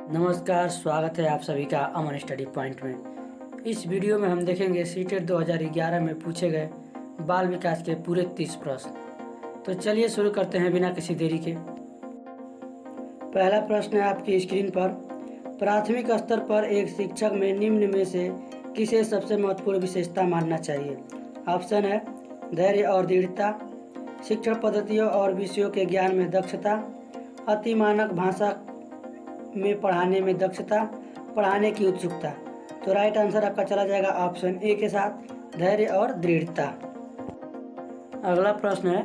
नमस्कार, स्वागत है आप सभी का अमन स्टडी पॉइंट में। इस वीडियो में हम देखेंगे सीटेट 2011 में पूछे गए बाल विकास के पूरे 30 प्रश्न। तो चलिए शुरू करते हैं बिना किसी देरी के। पहला प्रश्न है आपकी स्क्रीन पर। प्राथमिक स्तर पर एक शिक्षक में निम्न में से किसे सबसे महत्वपूर्ण विशेषता मानना चाहिए? ऑप्शन है धैर्य और दृढ़ता, शिक्षण पद्धतियों और विषयों के ज्ञान में दक्षता, अति मानक भाषा में पढ़ाने में दक्षता, पढ़ाने की उत्सुकता। तो राइट आंसर आपका चला जाएगा ऑप्शन ए के साथ, धैर्य और दृढ़ता। अगला प्रश्न है,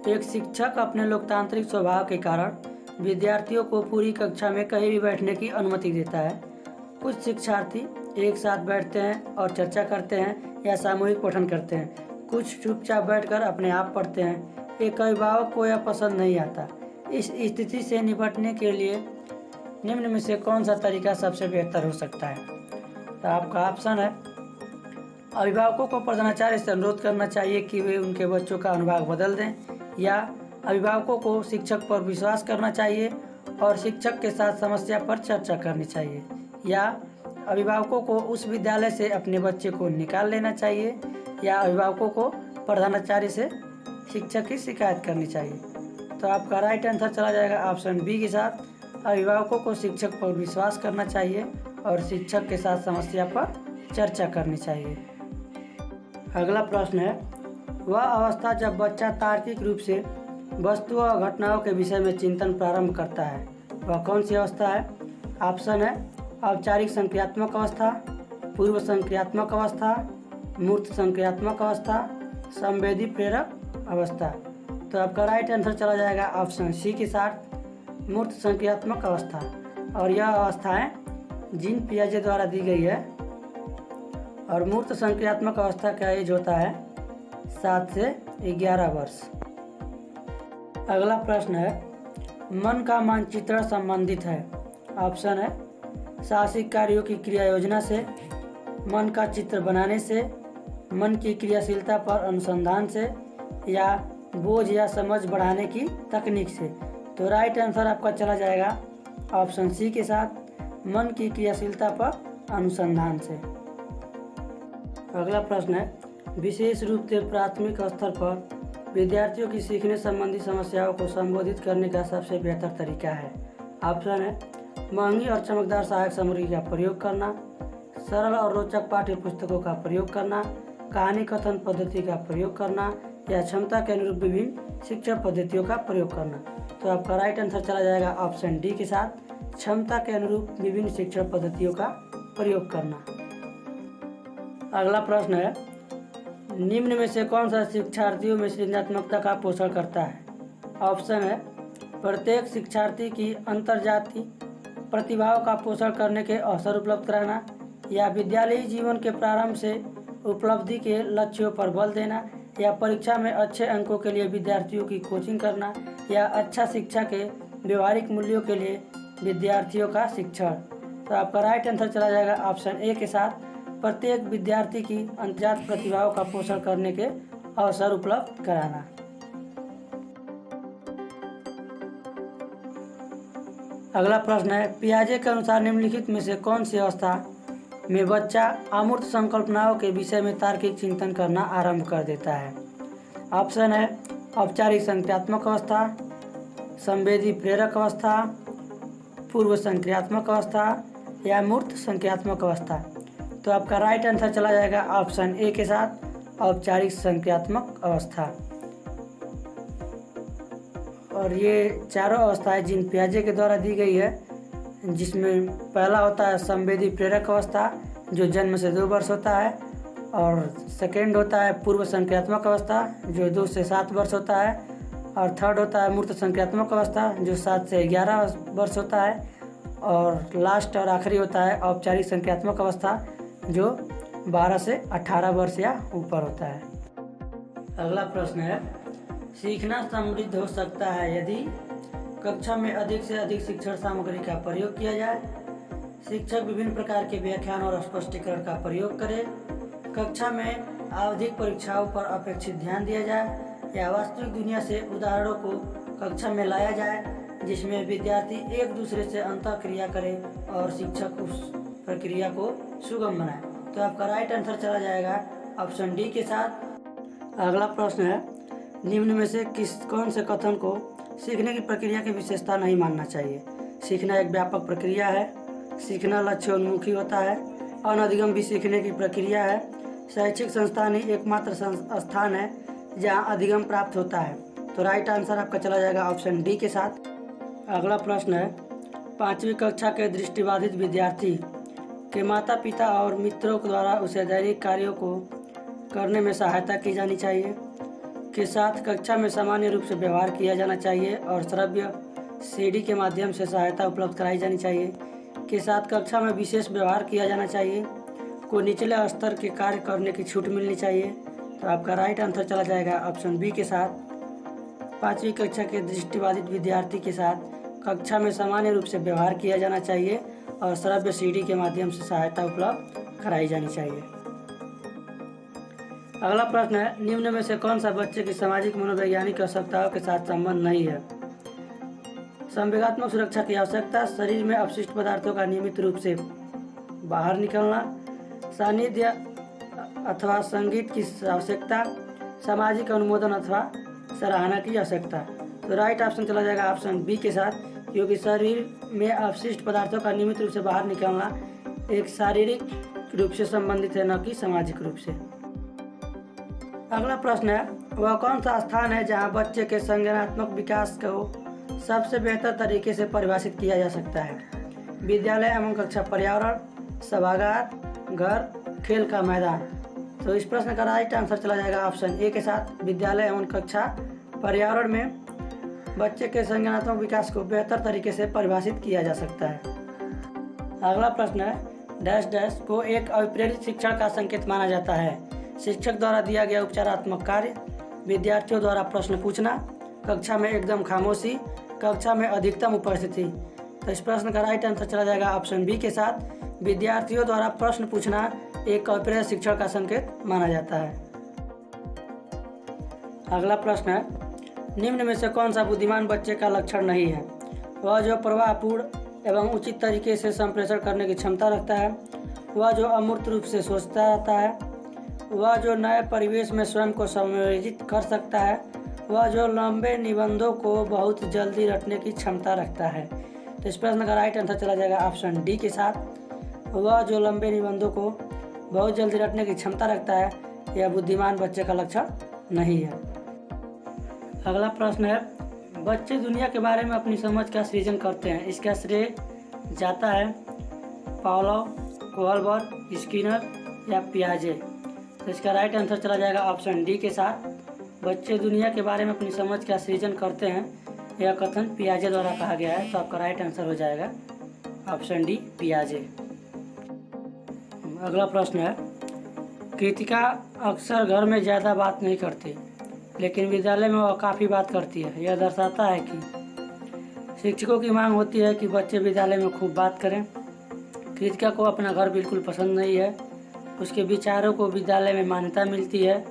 एक शिक्षक अपने लोकतांत्रिक स्वभाव के कारण विद्यार्थियों को पूरी कक्षा में कहीं भी बैठने की अनुमति देता है। कुछ शिक्षार्थी एक साथ बैठते हैं और चर्चा करते हैं या सामूहिक पठन करते हैं, कुछ चुपचाप बैठकर अपने आप पढ़ते हैं। एक अभिभावक को यह पसंद नहीं आता। इस स्थिति से निपटने के लिए निम्न में से कौन सा तरीका सबसे बेहतर हो सकता है? तो आपका ऑप्शन है अभिभावकों को प्रधानाचार्य से अनुरोध करना चाहिए कि वे उनके बच्चों का अनुभाग बदल दें, या अभिभावकों को शिक्षक पर विश्वास करना चाहिए और शिक्षक के साथ समस्या पर चर्चा करनी चाहिए, या अभिभावकों को उस विद्यालय से अपने बच्चे को निकाल लेना चाहिए, या अभिभावकों को प्रधानाचार्य से शिक्षक की शिकायत करनी चाहिए। तो आपका राइट आंसर चला जाएगा ऑप्शन बी के साथ, अभिभावकों को शिक्षक पर विश्वास करना चाहिए और शिक्षक के साथ समस्या पर चर्चा करनी चाहिए। अगला प्रश्न है, वह अवस्था जब बच्चा तार्किक रूप से वस्तुओं और घटनाओं के विषय में चिंतन प्रारंभ करता है, वह कौन सी अवस्था है? ऑप्शन है औपचारिक संक्रियात्मक अवस्था, पूर्व संक्रियात्मक अवस्था, मूर्त संक्रियात्मक अवस्था, संवेदी प्रेरक अवस्था। तो आपका राइट आंसर चला जाएगा ऑप्शन सी के साथ, मूर्त संक्रियात्मक अवस्था। और यह अवस्थाएं जीन पियाजे द्वारा दी गई है। और मूर्त संक्रियात्मक अवस्था का एज होता है 7 से 11 वर्ष। अगला प्रश्न है, मन का मानचित्रण संबंधित है। ऑप्शन है साहसिक कार्यों की क्रिया योजना से, मन का चित्र बनाने से, मन की क्रियाशीलता पर अनुसंधान से, या बोझ या समझ बढ़ाने की तकनीक से। तो राइट आंसर आपका चला जाएगा ऑप्शन सी के साथ, मन की क्रियाशीलता पर अनुसंधान से। अगला प्रश्न है, विशेष रूप से प्राथमिक स्तर पर विद्यार्थियों की सीखने संबंधी समस्याओं को संबोधित करने का सबसे बेहतर तरीका है। ऑप्शन है महंगी और चमकदार सहायक सामग्री का प्रयोग करना, सरल और रोचक पाठ्य पुस्तकों का प्रयोग करना, कहानी कथन पद्धति का प्रयोग करना, या क्षमता के अनुरूप विभिन्न शिक्षण पद्धतियों का प्रयोग करना। तो आपका राइट आंसर चला जाएगा ऑप्शन डी के साथ, क्षमता के अनुरूप विभिन्न शिक्षण पद्धतियों का प्रयोग करना। अगला प्रश्न है, निम्न में से कौन सा शिक्षार्थियों में सृजनात्मकता का पोषण करता है? ऑप्शन है प्रत्येक शिक्षार्थी की अंतर्जातीय प्रतिभाओं का पोषण करने के अवसर उपलब्ध कराना, या विद्यालयी जीवन के प्रारंभ से उपलब्धि के लक्ष्यों पर बल देना, या परीक्षा में अच्छे अंकों के लिए विद्यार्थियों की कोचिंग करना, या अच्छा शिक्षा के व्यवहारिक मूल्यों के लिए विद्यार्थियों का शिक्षण। तो आपका राइट आंसर चला जाएगा ऑप्शन ए के साथ, प्रत्येक विद्यार्थी की अंतर्जात प्रतिभाओं का पोषण करने के अवसर उपलब्ध कराना। अगला प्रश्न है, पियाजे के अनुसार निम्नलिखित में से कौन सी अवस्था में बच्चा अमूर्त संकल्पनाओं के विषय में तार्किक चिंतन करना आरंभ कर देता है? ऑप्शन है औपचारिक संक्रियात्मक अवस्था, संवेदी प्रेरक अवस्था, पूर्व संक्रियात्मक अवस्था, या मूर्त संक्रियात्मक अवस्था। तो आपका राइट आंसर चला जाएगा ऑप्शन ए के साथ, औपचारिक संक्रियात्मक अवस्था। और ये चारों अवस्थाएं जीन पियाजे के द्वारा दी गई है, जिसमें पहला होता है संवेदी प्रेरक अवस्था जो जन्म से 2 वर्ष होता है, और सेकेंड होता है पूर्व संक्रियात्मक अवस्था जो 2 से 7 वर्ष होता है, और थर्ड होता है मूर्त संक्रियात्मक अवस्था जो 7 से 11 वर्ष होता है, और लास्ट और आखिरी होता है औपचारिक संक्रियात्मक अवस्था जो 12 से 18 वर्ष या ऊपर होता है। अगला प्रश्न है, सीखना समृद्ध हो सकता है यदि कक्षा में अधिक से अधिक शिक्षण सामग्री का प्रयोग किया जाए, शिक्षक विभिन्न प्रकार के व्याख्यान और स्पष्टीकरण का प्रयोग करे, कक्षा में आवधिक परीक्षाओं पर अपेक्षित ध्यान दिया जाए, या वास्तविक दुनिया से उदाहरणों को कक्षा में लाया जाए, जिसमें विद्यार्थी एक दूसरे से अंतःक्रिया करें और शिक्षक उस प्रक्रिया को सुगम बनाए। तो आपका राइट आंसर चला जाएगा ऑप्शन डी के साथ। अगला प्रश्न है, निम्न में से कौन से कथन को सीखने की प्रक्रिया की विशेषता नहीं मानना चाहिए? सीखना एक व्यापक प्रक्रिया है, सीखना लक्ष्योन्मुखी होता है, अनधिगम भी सीखने की प्रक्रिया है, शैक्षिक संस्थान ही एकमात्र स्थान है जहां अधिगम प्राप्त होता है। तो राइट आंसर आपका चला जाएगा ऑप्शन डी के साथ। अगला प्रश्न है, 5वीं कक्षा के दृष्टिबाधित विद्यार्थी के माता पिता और मित्रों द्वारा उसे दैनिक कार्यों को करने में सहायता की जानी चाहिए, के साथ कक्षा में सामान्य रूप से व्यवहार किया जाना चाहिए और श्रव्य सीडी के माध्यम से सहायता उपलब्ध कराई जानी चाहिए, के साथ कक्षा में विशेष व्यवहार किया जाना चाहिए, को निचले स्तर के कार्य करने की छूट मिलनी चाहिए। तो आपका राइट आंसर चला जाएगा ऑप्शन बी के साथ। 5वीं कक्षा के दृष्टिबाधित विद्यार्थी के साथ कक्षा में सामान्य रूप से व्यवहार किया जाना चाहिए और श्रव्य सीडी के माध्यम से सहायता उपलब्ध कराई जानी चाहिए। अगला प्रश्न है, निम्न में से कौन सा बच्चे की सामाजिक मनोवैज्ञानिक आवश्यकताओं के साथ संबंध नहीं है? संवेगात्मक सुरक्षा की आवश्यकता, शरीर में अपशिष्ट पदार्थों का नियमित रूप से बाहर निकलना, सानिध्य अथवा संगीत की आवश्यकता, सामाजिक अनुमोदन अथवा सराहना की आवश्यकता। तो राइट ऑप्शन चला जाएगा ऑप्शन बी के साथ, क्योंकि शरीर में अपशिष्ट पदार्थों का नियमित रूप से बाहर निकलना एक शारीरिक रूप से संबंधित है, न कि सामाजिक रूप से। अगला प्रश्न है, वह कौन सा स्थान है जहां बच्चे के संज्ञानात्मक विकास को सबसे बेहतर तरीके से परिभाषित किया जा सकता है? विद्यालय एवं कक्षा परिवार, सभागार, घर, खेल का मैदान। तो इस प्रश्न का राइट आंसर चला जाएगा ऑप्शन ए के साथ। विद्यालय एवं कक्षा पर्यावरण में बच्चे के संज्ञानात्मक विकास को बेहतर तरीके से परिभाषित किया जा सकता है। अगला प्रश्न है, डैश डैश को एक अविप्रेरित शिक्षण का संकेत माना जाता है? शिक्षक द्वारा दिया गया उपचारात्मक कार्य, विद्यार्थियों द्वारा प्रश्न पूछना, कक्षा में एकदम खामोशी, कक्षा में अधिकतम उपस्थिति। तो इस प्रश्न का राइट आंसर चला जाएगा ऑप्शन बी के साथ। विद्यार्थियों द्वारा प्रश्न पूछना एक अविप्रेरित शिक्षण का संकेत माना जाता है। अगला प्रश्न है, निम्न में से कौन सा बुद्धिमान बच्चे का लक्षण नहीं है? वह जो प्रवाहपूर्ण एवं उचित तरीके से संप्रेषण करने की क्षमता रखता है, वह जो अमूर्त रूप से सोचता रहता है, वह जो नए परिवेश में स्वयं को समायोजित कर सकता है, वह जो लंबे निबंधों को बहुत जल्दी रटने की क्षमता रखता है। तो इस प्रश्न का राइट आंसर चला जाएगा ऑप्शन डी के साथ। वह जो लंबे निबंधों को बहुत जल्दी रटने की क्षमता रखता है, यह बुद्धिमान बच्चे का लक्षण नहीं है। अगला प्रश्न है, बच्चे दुनिया के बारे में अपनी समझ का सृजन करते हैं, इसका श्रेय जाता है पावलोव, कोहलबर्ग, स्किनर या पियाजे? तो इसका राइट आंसर चला जाएगा ऑप्शन डी के साथ। बच्चे दुनिया के बारे में अपनी समझ का सृजन करते हैं, यह कथन पियाजे द्वारा कहा गया है। तो आपका राइट आंसर हो जाएगा ऑप्शन डी, पियाजे। अगला प्रश्न है, कृतिका अक्सर घर में ज़्यादा बात नहीं करती, लेकिन विद्यालय में वह काफ़ी बात करती है। यह दर्शाता है कि शिक्षकों की मांग होती है कि बच्चे विद्यालय में खूब बात करें। कृतिका को अपना घर बिल्कुल पसंद नहीं है, उसके विचारों को विद्यालय में मान्यता मिलती है।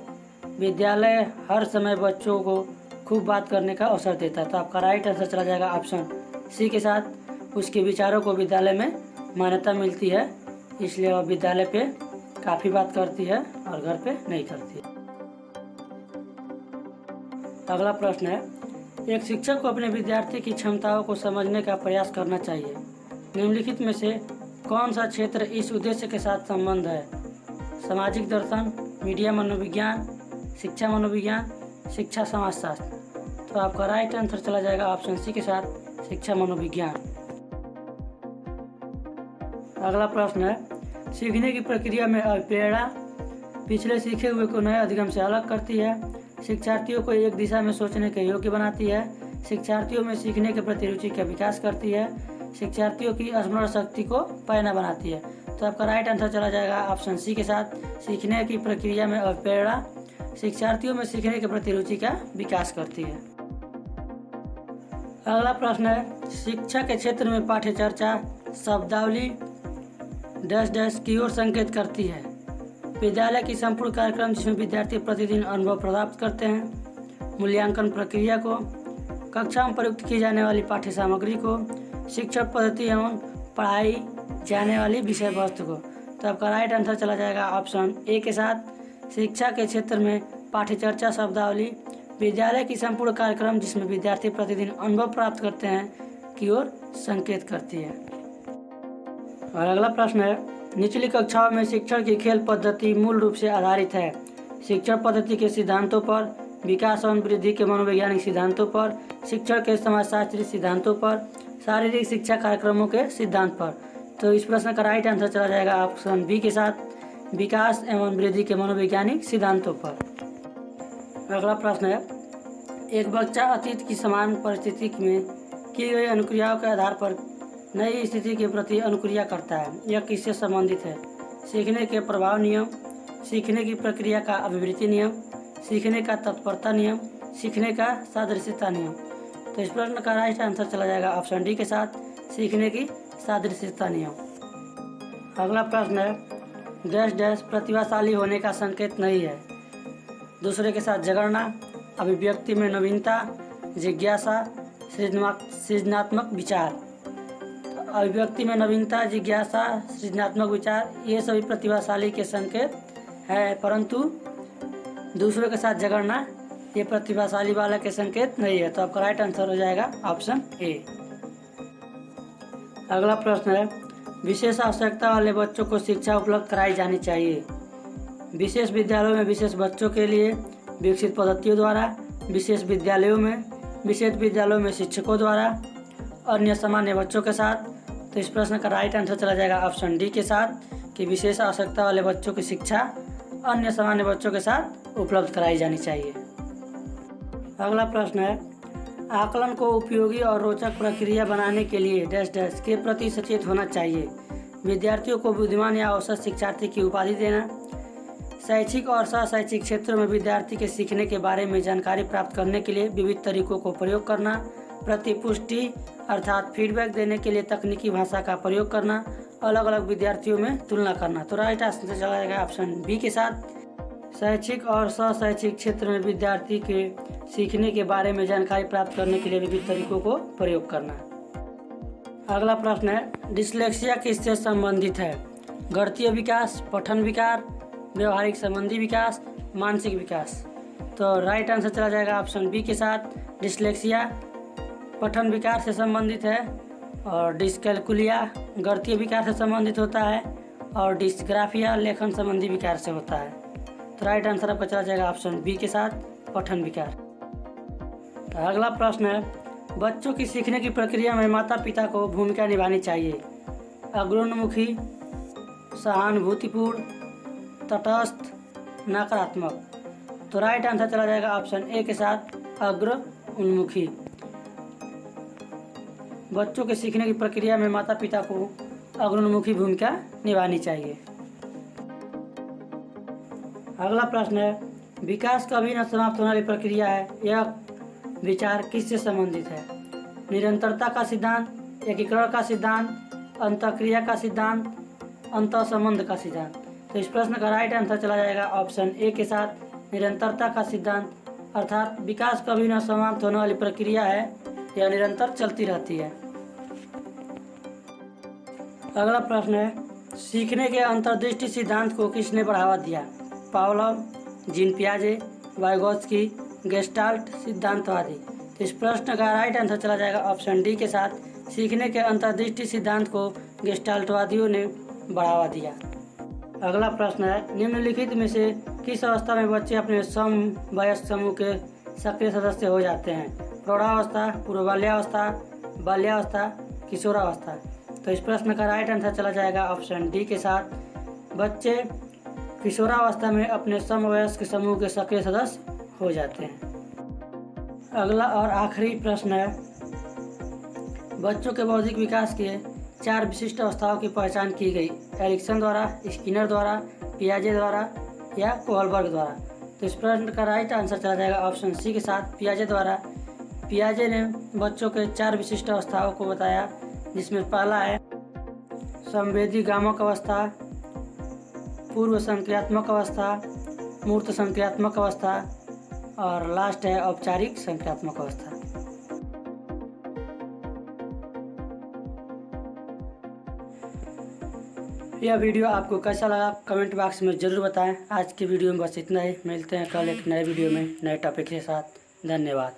विद्यालय हर समय बच्चों को खूब बात करने का अवसर देता है। तो आपका राइट आंसर चला जाएगा ऑप्शन सी के साथ। उसके विचारों को विद्यालय में मान्यता मिलती है, इसलिए वह विद्यालय पे काफ़ी बात करती है और घर पे नहीं करती है। अगला प्रश्न है, एक शिक्षक को अपने विद्यार्थी की क्षमताओं को समझने का प्रयास करना चाहिए। निम्नलिखित में से कौन सा क्षेत्र इस उद्देश्य के साथ संबंध है? सामाजिक दर्शन, मीडिया मनोविज्ञान, शिक्षा मनोविज्ञान, शिक्षा समाजशास्त्र। तो आपका राइट आंसर चला जाएगा ऑप्शन सी के साथ, शिक्षा मनोविज्ञान। अगला प्रश्न है, सीखने की प्रक्रिया में अभिप्रेरणा पिछले सीखे हुए को नए अधिगम से अलग करती है, शिक्षार्थियों को एक दिशा में सोचने के योग्य बनाती है, शिक्षार्थियों में सीखने के प्रति रुचि का विकास करती है, शिक्षार्थियों की स्मरण शक्ति को पैना बनाती है। तो आपका राइट आंसर चला जाएगा ऑप्शन सी के साथ, सीखने की प्रक्रिया में अभिप्रेरणा शिक्षार्थियों में सीखने के प्रति रुचि का विकास करती है। अगला प्रश्न है, शिक्षा के क्षेत्र में पाठ्य चर्चा शब्दावली डैश डैश की ओर संकेत करती है। विद्यालय की संपूर्ण कार्यक्रम जिसमें विद्यार्थी प्रतिदिन अनुभव प्राप्त करते हैं, मूल्यांकन प्रक्रिया को, कक्षा में प्रयुक्त की जाने वाली पाठ्य सामग्री को, शिक्षक पद्धति एवं पढ़ाई जाने वाली विषय वस्तु को। तो आपका राइट आंसर चला जाएगा ऑप्शन ए के साथ। शिक्षा के क्षेत्र में पाठ्यचर्चा शब्दावली विद्यालय की संपूर्ण कार्यक्रम जिसमें विद्यार्थी प्रतिदिन अनुभव प्राप्त करते हैं की ओर संकेत करती है। और अगला प्रश्न है, निचली कक्षाओं में शिक्षण की खेल पद्धति मूल रूप से आधारित है शिक्षण पद्धति के सिद्धांतों पर, विकास एवं वृद्धि के मनोवैज्ञानिक सिद्धांतों पर, शिक्षण के समाजशास्त्री सिद्धांतों पर, शारीरिक शिक्षा कार्यक्रमों के सिद्धांत पर। तो इस प्रश्न का राइट आंसर चला जाएगा ऑप्शन बी के साथ, विकास एवं वृद्धि के मनोवैज्ञानिक सिद्धांतों पर। अगला प्रश्न है, एक बच्चा अतीत की समान परिस्थिति में की गई अनुक्रियाओं के आधार पर नई स्थिति के प्रति अनुक्रिया करता है। यह किससे संबंधित है? सीखने के प्रभाव नियम, सीखने की प्रक्रिया का अभिवृद्धि नियम, सीखने का तत्परता नियम, सीखने का सादृश्यता नियम। तो इस प्रश्न का राइट आंसर चला जाएगा ऑप्शन डी के साथ, सीखने की सादृश्यता नियम। अगला प्रश्न है, डैश डैश प्रतिभाशाली होने का संकेत नहीं है। दूसरे के साथ झगड़ना, अभिव्यक्ति में नवीनता, जिज्ञासा, सृजनात्मक विचार। तो अभिव्यक्ति में नवीनता, जिज्ञासा, सृजनात्मक विचार ये सभी प्रतिभाशाली के संकेत है, परंतु दूसरों के साथ झगड़ना ये प्रतिभाशाली वाला के संकेत नहीं है। तो आपका राइट आंसर हो जाएगा ऑप्शन ए। अगला प्रश्न है, विशेष आवश्यकता वाले बच्चों को शिक्षा उपलब्ध कराई जानी चाहिए। विशेष विद्यालयों में विशेष बच्चों के लिए विकसित पद्धतियों द्वारा, विशेष विद्यालयों में शिक्षकों द्वारा, अन्य सामान्य बच्चों के साथ। तो इस प्रश्न का राइट आंसर चला जाएगा ऑप्शन डी के साथ कि विशेष आवश्यकता वाले बच्चों की शिक्षा अन्य सामान्य बच्चों के साथ उपलब्ध कराई जानी चाहिए। अगला प्रश्न है, आकलन को उपयोगी और रोचक प्रक्रिया बनाने के लिए डैश डैश के प्रति सचेत होना चाहिए। विद्यार्थियों को बुद्धिमान या औसत शिक्षार्थी की उपाधि देना, शैक्षिक और सह-शैक्षिक क्षेत्रों में विद्यार्थी के सीखने के बारे में जानकारी प्राप्त करने के लिए विविध तरीकों को प्रयोग करना, प्रतिपुष्टि अर्थात फीडबैक देने के लिए तकनीकी भाषा का प्रयोग करना, अलग अलग विद्यार्थियों में तुलना करना। तो राइट आंसर चला जाएगा ऑप्शन बी के साथ, शैक्षिक और सह-शैक्षिक क्षेत्र में विद्यार्थी के सीखने के बारे में जानकारी प्राप्त करने के लिए विविध तरीकों को प्रयोग करना। अगला प्रश्न है, डिस्लेक्सिया किससे संबंधित है? गणितीय विकास, पठन विकार, व्यवहारिक संबंधी विकास, मानसिक विकास। तो राइट आंसर चला जाएगा ऑप्शन बी के साथ, डिस्लेक्सिया पठन विकार से संबंधित है और डिस्कैलकुलिया गणितीय विकार से संबंधित होता है और डिस्ग्राफिया लेखन संबंधी विकार से होता है। तो राइट आंसर आपका चला जाएगा ऑप्शन बी के साथ, पठन विकार। तो अगला प्रश्न है, बच्चों की सीखने की प्रक्रिया में माता पिता को भूमिका निभानी चाहिए। अग्रोन्मुखी, सहानुभूतिपूर्ण, तटस्थ, नकारात्मक। तो राइट आंसर चला जाएगा ऑप्शन ए के साथ, अग्र उन्मुखी। बच्चों के सीखने की प्रक्रिया में माता पिता को अग्रोन्मुखी भूमिका निभानी चाहिए। अगला प्रश्न है, विकास कभी न समाप्त होने वाली प्रक्रिया है, यह विचार किससे संबंधित है? निरंतरता का सिद्धांत, एकीकरण का सिद्धांत, अंतःक्रिया का सिद्धांत, अंतःसंबंध का सिद्धांत। तो इस प्रश्न का राइट आंसर चला जाएगा ऑप्शन ए के साथ, निरंतरता का सिद्धांत। अर्थात विकास कभी न समाप्त होने वाली प्रक्रिया है, यह निरंतर चलती रहती है। अगला प्रश्न है, सीखने के अंतर्दृष्टि सिद्धांत को किसने बढ़ावा दिया? पावलोव, जीन पियाजे, वाइगोत्स्की, गेस्टाल्ट सिद्धांतवादी। तो इस प्रश्न का राइट आंसर चला जाएगा ऑप्शन डी के साथ, सीखने के अंतर्दृष्टि सिद्धांत को गेस्टाल्टवादियों ने बढ़ावा दिया। अगला प्रश्न है, निम्नलिखित में से किस अवस्था में बच्चे अपने समवयस्क समूह के सक्रिय सदस्य हो जाते हैं? प्रौढ़ावस्था, पूर्व बाल्यावस्था, बाल्यावस्था, किशोरावस्था। तो इस प्रश्न का राइट आंसर चला जाएगा ऑप्शन डी के साथ, बच्चे किशोरावस्था में अपने समवयस्क समूह के सक्रिय सदस्य हो जाते हैं। अगला और आखिरी प्रश्न है, बच्चों के बौद्धिक विकास के 4 विशिष्ट अवस्थाओं की पहचान की गई, एरिक्सन द्वारा, स्किनर द्वारा, पियाजे द्वारा या कोहलबर्ग द्वारा। तो इस प्रश्न का राइट आंसर चला जाएगा ऑप्शन सी के साथ, पियाजे द्वारा। पियाजे ने बच्चों के 4 विशिष्ट अवस्थाओं को बताया, जिसमें पहला है संवेदी गामक अवस्था, पूर्व संक्रियात्मक अवस्था, मूर्त संक्रियात्मक अवस्था और लास्ट है औपचारिक संक्रियात्मक अवस्था। यह वीडियो आपको कैसा लगा कमेंट बॉक्स में ज़रूर बताएं। आज की वीडियो में बस इतना ही। मिलते हैं कल एक नए वीडियो में नए टॉपिक के साथ। धन्यवाद।